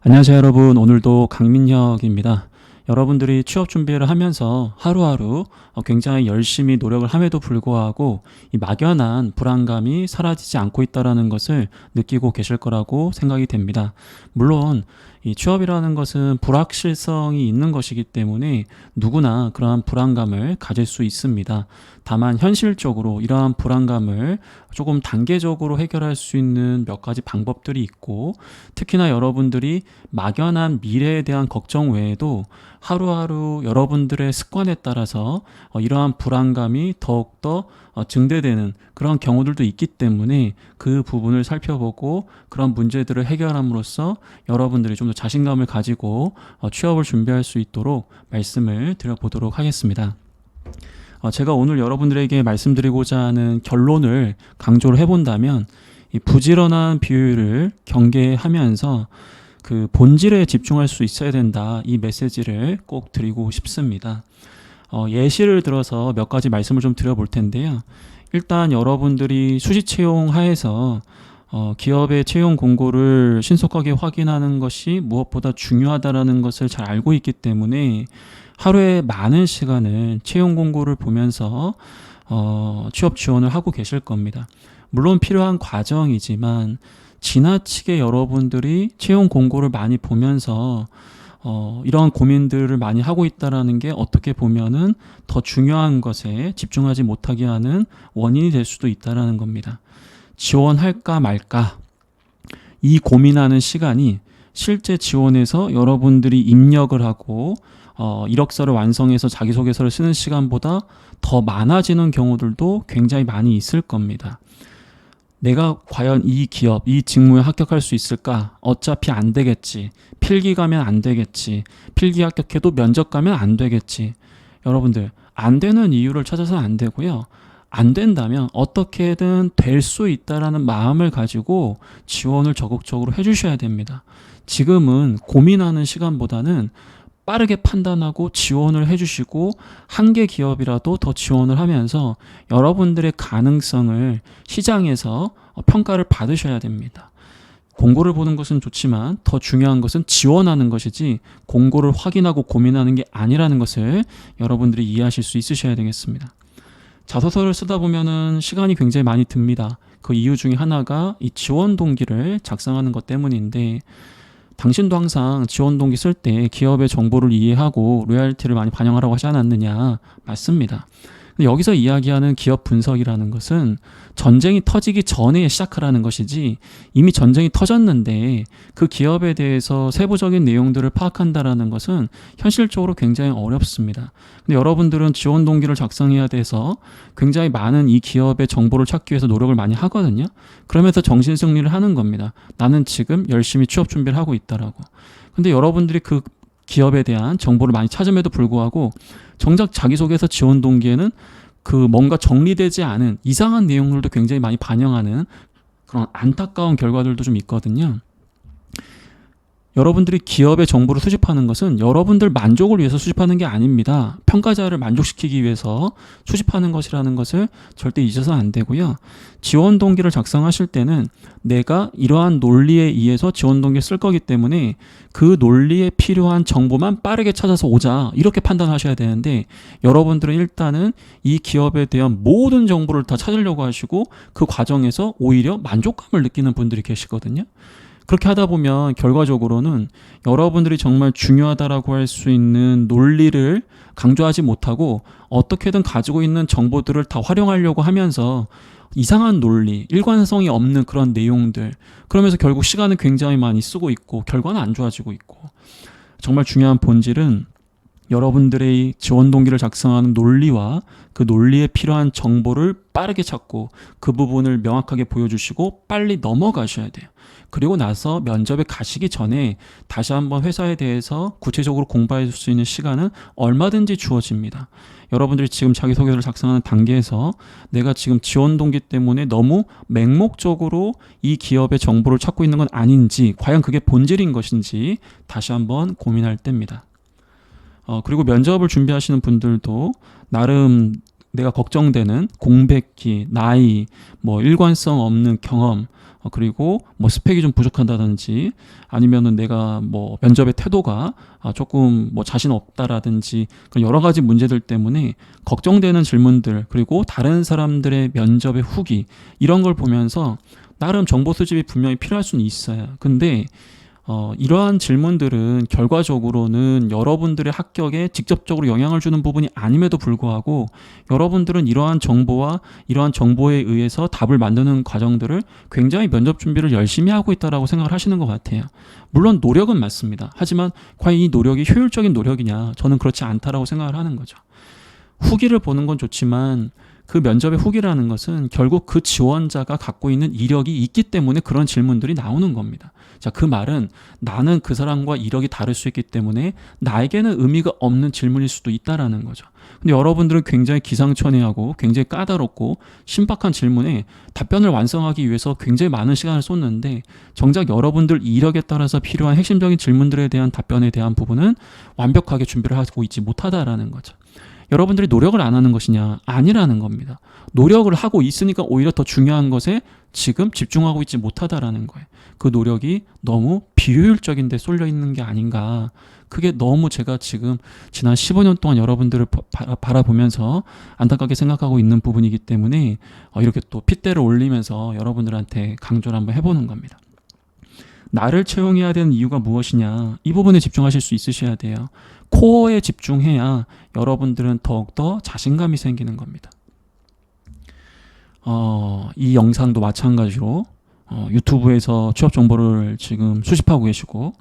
안녕하세요 여러분. 오늘도 강민혁입니다. 여러분들이 취업 준비를 하면서 하루하루 굉장히 열심히 노력을 함에도 불구하고 이 막연한 불안감이 사라지지 않고 있다는 것을 느끼고 계실 거라고 생각이 됩니다. 물론 이 취업이라는 것은 불확실성이 있는 것이기 때문에 누구나 그러한 불안감을 가질 수 있습니다. 다만 현실적으로 이러한 불안감을 조금 단계적으로 해결할 수 있는 몇 가지 방법들이 있고, 특히나 여러분들이 막연한 미래에 대한 걱정 외에도 하루하루 여러분들의 습관에 따라서 이러한 불안감이 더욱더 증대되는 그런 경우들도 있기 때문에 그 부분을 살펴보고 그런 문제들을 해결함으로써 여러분들이 좀 더 자신감을 가지고 취업을 준비할 수 있도록 말씀을 드려보도록 하겠습니다. 제가 오늘 여러분들에게 말씀드리고자 하는 결론을 강조를 해본다면, 이 부지런한 비율을 경계하면서 그 본질에 집중할 수 있어야 된다, 이 메시지를 꼭 드리고 싶습니다. 예시를 들어서 몇 가지 말씀을 좀 드려볼 텐데요. 일단 여러분들이 수시 채용 하에서 기업의 채용 공고를 신속하게 확인하는 것이 무엇보다 중요하다는 것을 잘 알고 있기 때문에 하루에 많은 시간을 채용 공고를 보면서 취업 지원을 하고 계실 겁니다. 물론 필요한 과정이지만 지나치게 여러분들이 채용 공고를 많이 보면서 이러한 고민들을 많이 하고 있다는 게 어떻게 보면은 더 중요한 것에 집중하지 못하게 하는 원인이 될 수도 있다는 겁니다. 지원할까 말까, 이 고민하는 시간이 실제 지원에서 여러분들이 입력을 하고 이력서를 완성해서 자기소개서를 쓰는 시간보다 더 많아지는 경우들도 굉장히 많이 있을 겁니다. 내가 과연 이 기업, 이 직무에 합격할 수 있을까? 어차피 안 되겠지. 필기 가면 안 되겠지. 필기 합격해도 면접 가면 안 되겠지. 여러분들, 안 되는 이유를 찾아서는 안 되고요. 안 된다면 어떻게든 될 수 있다라는 마음을 가지고 지원을 적극적으로 해주셔야 됩니다. 지금은 고민하는 시간보다는 빠르게 판단하고 지원을 해주시고, 한 개 기업이라도 더 지원을 하면서 여러분들의 가능성을 시장에서 평가를 받으셔야 됩니다. 공고를 보는 것은 좋지만 더 중요한 것은 지원하는 것이지 공고를 확인하고 고민하는 게 아니라는 것을 여러분들이 이해하실 수 있으셔야 되겠습니다. 자소서를 쓰다 보면은 시간이 굉장히 많이 듭니다. 그 이유 중에 하나가 이 지원 동기를 작성하는 것 때문인데, 당신도 항상 지원 동기 쓸 때 기업의 정보를 이해하고 로열티를 많이 반영하라고 하지 않았느냐? 맞습니다. 근데 여기서 이야기하는 기업 분석이라는 것은 전쟁이 터지기 전에 시작하라는 것이지, 이미 전쟁이 터졌는데 그 기업에 대해서 세부적인 내용들을 파악한다라는 것은 현실적으로 굉장히 어렵습니다. 근데 여러분들은 지원 동기를 작성해야 돼서 굉장히 많은 이 기업의 정보를 찾기 위해서 노력을 많이 하거든요. 그러면서 정신승리를 하는 겁니다. 나는 지금 열심히 취업 준비를 하고 있다라고. 근데 여러분들이 그 기업에 대한 정보를 많이 찾음에도 불구하고 정작 자기소개서 지원 동기에는 그 뭔가 정리되지 않은 이상한 내용들도 굉장히 많이 반영하는 그런 안타까운 결과들도 좀 있거든요. 여러분들이 기업의 정보를 수집하는 것은 여러분들 만족을 위해서 수집하는 게 아닙니다. 평가자를 만족시키기 위해서 수집하는 것이라는 것을 절대 잊어서는 안 되고요. 지원 동기를 작성하실 때는 내가 이러한 논리에 의해서 지원 동기를 쓸 거기 때문에 그 논리에 필요한 정보만 빠르게 찾아서 오자, 이렇게 판단하셔야 되는데, 여러분들은 일단은 이 기업에 대한 모든 정보를 다 찾으려고 하시고 그 과정에서 오히려 만족감을 느끼는 분들이 계시거든요. 그렇게 하다 보면 결과적으로는 여러분들이 정말 중요하다라고 할 수 있는 논리를 강조하지 못하고 어떻게든 가지고 있는 정보들을 다 활용하려고 하면서 이상한 논리, 일관성이 없는 그런 내용들, 그러면서 결국 시간은 굉장히 많이 쓰고 있고 결과는 안 좋아지고 있고, 정말 중요한 본질은 여러분들의 지원 동기를 작성하는 논리와 그 논리에 필요한 정보를 빠르게 찾고 그 부분을 명확하게 보여주시고 빨리 넘어가셔야 돼요. 그리고 나서 면접에 가시기 전에 다시 한번 회사에 대해서 구체적으로 공부할 수 있는 시간은 얼마든지 주어집니다. 여러분들이 지금 자기소개서를 작성하는 단계에서 내가 지금 지원 동기 때문에 너무 맹목적으로 이 기업의 정보를 찾고 있는 건 아닌지, 과연 그게 본질인 것인지 다시 한번 고민할 때입니다. 그리고 면접을 준비하시는 분들도 나름 내가 걱정되는 공백기, 나이, 뭐 일관성 없는 경험, 그리고 뭐 스펙이 좀 부족한다든지 아니면은 내가 뭐 면접의 태도가 조금 뭐 자신 없다라든지 그런 여러 가지 문제들 때문에 걱정되는 질문들, 그리고 다른 사람들의 면접의 후기, 이런 걸 보면서 나름 정보 수집이 분명히 필요할 수는 있어요. 근데 이러한 질문들은 결과적으로는 여러분들의 합격에 직접적으로 영향을 주는 부분이 아님에도 불구하고, 여러분들은 이러한 정보와 이러한 정보에 의해서 답을 만드는 과정들을 굉장히 면접 준비를 열심히 하고 있다라고 생각을 하시는 것 같아요. 물론 노력은 맞습니다. 하지만 과연 이 노력이 효율적인 노력이냐? 저는 그렇지 않다라고 생각을 하는 거죠. 후기를 보는 건 좋지만 그 면접의 후기라는 것은 결국 그 지원자가 갖고 있는 이력이 있기 때문에 그런 질문들이 나오는 겁니다. 자, 그 말은 나는 그 사람과 이력이 다를 수 있기 때문에 나에게는 의미가 없는 질문일 수도 있다라는 거죠. 근데 여러분들은 굉장히 기상천외하고 굉장히 까다롭고 신박한 질문에 답변을 완성하기 위해서 굉장히 많은 시간을 쏟는데, 정작 여러분들 이력에 따라서 필요한 핵심적인 질문들에 대한 답변에 대한 부분은 완벽하게 준비를 하고 있지 못하다라는 거죠. 여러분들이 노력을 안 하는 것이냐? 아니라는 겁니다. 노력을 하고 있으니까 오히려 더 중요한 것에 지금 집중하고 있지 못하다라는 거예요. 그 노력이 너무 비효율적인 데 쏠려 있는 게 아닌가. 그게 너무 제가 지금 지난 15년 동안 여러분들을 바라보면서 안타깝게 생각하고 있는 부분이기 때문에 이렇게 또 핏대를 올리면서 여러분들한테 강조를 한번 해보는 겁니다. 나를 채용해야 되는 이유가 무엇이냐, 이 부분에 집중하실 수 있으셔야 돼요. 코어에 집중해야 여러분들은 더욱더 자신감이 생기는 겁니다. 이 영상도 마찬가지로 유튜브에서 취업 정보를 지금 수집하고 계시고,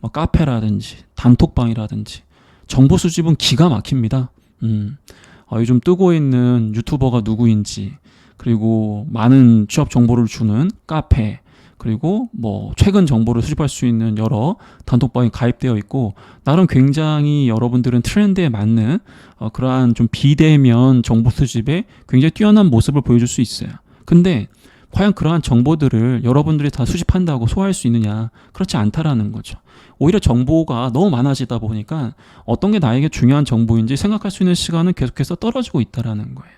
뭐 카페라든지 단톡방이라든지 정보 수집은 기가 막힙니다. 요즘 뜨고 있는 유튜버가 누구인지, 그리고 많은 취업 정보를 주는 카페, 그리고 뭐 최근 정보를 수집할 수 있는 여러 단톡방이 가입되어 있고, 나름 굉장히 여러분들은 트렌드에 맞는 그러한 좀 비대면 정보 수집에 굉장히 뛰어난 모습을 보여줄 수 있어요. 근데 과연 그러한 정보들을 여러분들이 다 수집한다고 소화할 수 있느냐? 그렇지 않다라는 거죠. 오히려 정보가 너무 많아지다 보니까 어떤 게 나에게 중요한 정보인지 생각할 수 있는 시간은 계속해서 떨어지고 있다라는 거예요.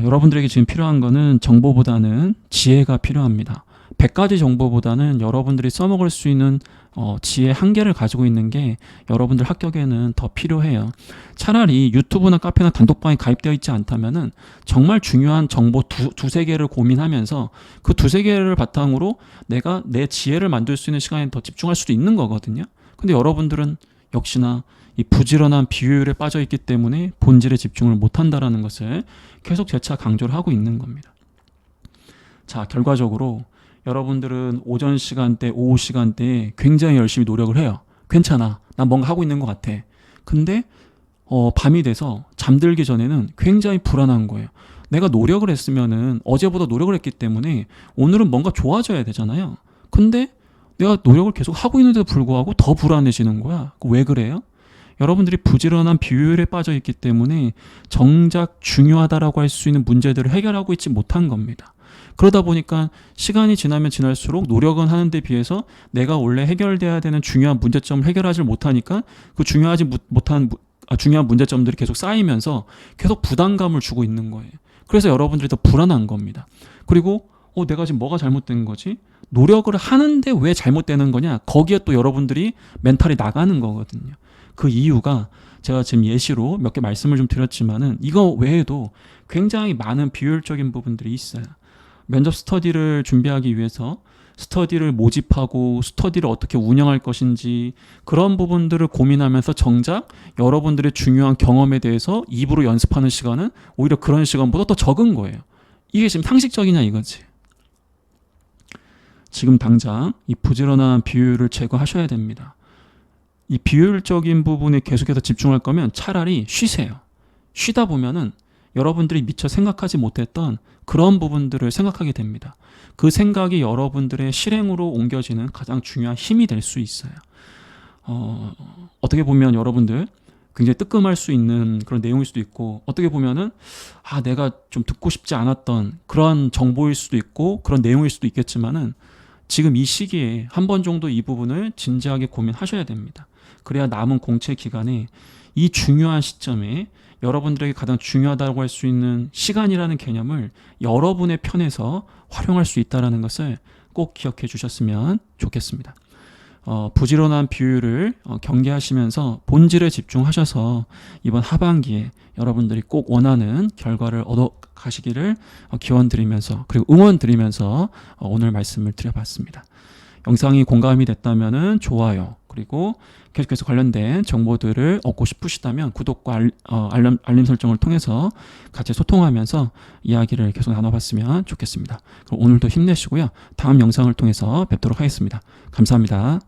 여러분들에게 지금 필요한 거는 정보보다는 지혜가 필요합니다. 100가지 정보보다는 여러분들이 써먹을 수 있는 지혜 한 개를 가지고 있는 게 여러분들 합격에는 더 필요해요. 차라리 유튜브나 카페나 단톡방에 가입되어 있지 않다면은 정말 중요한 정보 두세 개를 고민하면서 그 두세 개를 바탕으로 내가 내 지혜를 만들 수 있는 시간에 더 집중할 수도 있는 거거든요. 근데 여러분들은 역시나 이 부지런한 비효율에 빠져 있기 때문에 본질에 집중을 못한다라는 것을 계속 재차 강조를 하고 있는 겁니다. 자, 결과적으로 여러분들은 오전 시간대, 오후 시간대에 굉장히 열심히 노력을 해요. 괜찮아, 난 뭔가 하고 있는 것 같아. 근데 밤이 돼서 잠들기 전에는 굉장히 불안한 거예요. 내가 노력을 했으면은 어제보다 노력을 했기 때문에 오늘은 뭔가 좋아져야 되잖아요. 근데 내가 노력을 계속 하고 있는데도 불구하고 더 불안해지는 거야. 왜 그래요? 여러분들이 부지런한 비효율에 빠져 있기 때문에 정작 중요하다라고 할 수 있는 문제들을 해결하고 있지 못한 겁니다. 그러다 보니까 시간이 지나면 지날수록 노력은 하는데 비해서 내가 원래 해결돼야 되는 중요한 문제점을 해결하지 못하니까 그 중요한 문제점들이 계속 쌓이면서 계속 부담감을 주고 있는 거예요. 그래서 여러분들이 더 불안한 겁니다. 그리고 내가 지금 뭐가 잘못된 거지? 노력을 하는데 왜 잘못되는 거냐? 거기에 또 여러분들이 멘탈이 나가는 거거든요. 그 이유가 제가 지금 예시로 몇 개 말씀을 좀 드렸지만은 이거 외에도 굉장히 많은 비효율적인 부분들이 있어요. 면접 스터디를 준비하기 위해서 스터디를 모집하고 스터디를 어떻게 운영할 것인지 그런 부분들을 고민하면서 정작 여러분들의 중요한 경험에 대해서 입으로 연습하는 시간은 오히려 그런 시간보다 더 적은 거예요. 이게 지금 상식적이냐 이거지. 지금 당장 이 부지런한 비효율을 제거하셔야 됩니다. 이 비효율적인 부분에 계속해서 집중할 거면 차라리 쉬세요. 쉬다 보면은 여러분들이 미처 생각하지 못했던 그런 부분들을 생각하게 됩니다. 그 생각이 여러분들의 실행으로 옮겨지는 가장 중요한 힘이 될 수 있어요. 어떻게 보면 여러분들 굉장히 뜨끔할 수 있는 그런 내용일 수도 있고, 어떻게 보면은 내가 좀 듣고 싶지 않았던 그런 정보일 수도 있고 그런 내용일 수도 있겠지만은 지금 이 시기에 한 번 정도 이 부분을 진지하게 고민하셔야 됩니다. 그래야 남은 공채 기간에 이 중요한 시점에 여러분들에게 가장 중요하다고 할 수 있는 시간이라는 개념을 여러분의 편에서 활용할 수 있다는 것을 꼭 기억해 주셨으면 좋겠습니다. 부지런한 비율을 경계하시면서 본질에 집중하셔서 이번 하반기에 여러분들이 꼭 원하는 결과를 얻어 가시기를 기원 드리면서, 그리고 응원 드리면서 오늘 말씀을 드려봤습니다. 영상이 공감이 됐다면 좋아요, 그리고 계속해서 관련된 정보들을 얻고 싶으시다면 구독과 알림 설정을 통해서 같이 소통하면서 이야기를 계속 나눠봤으면 좋겠습니다. 그럼 오늘도 힘내시고요. 다음 영상을 통해서 뵙도록 하겠습니다. 감사합니다.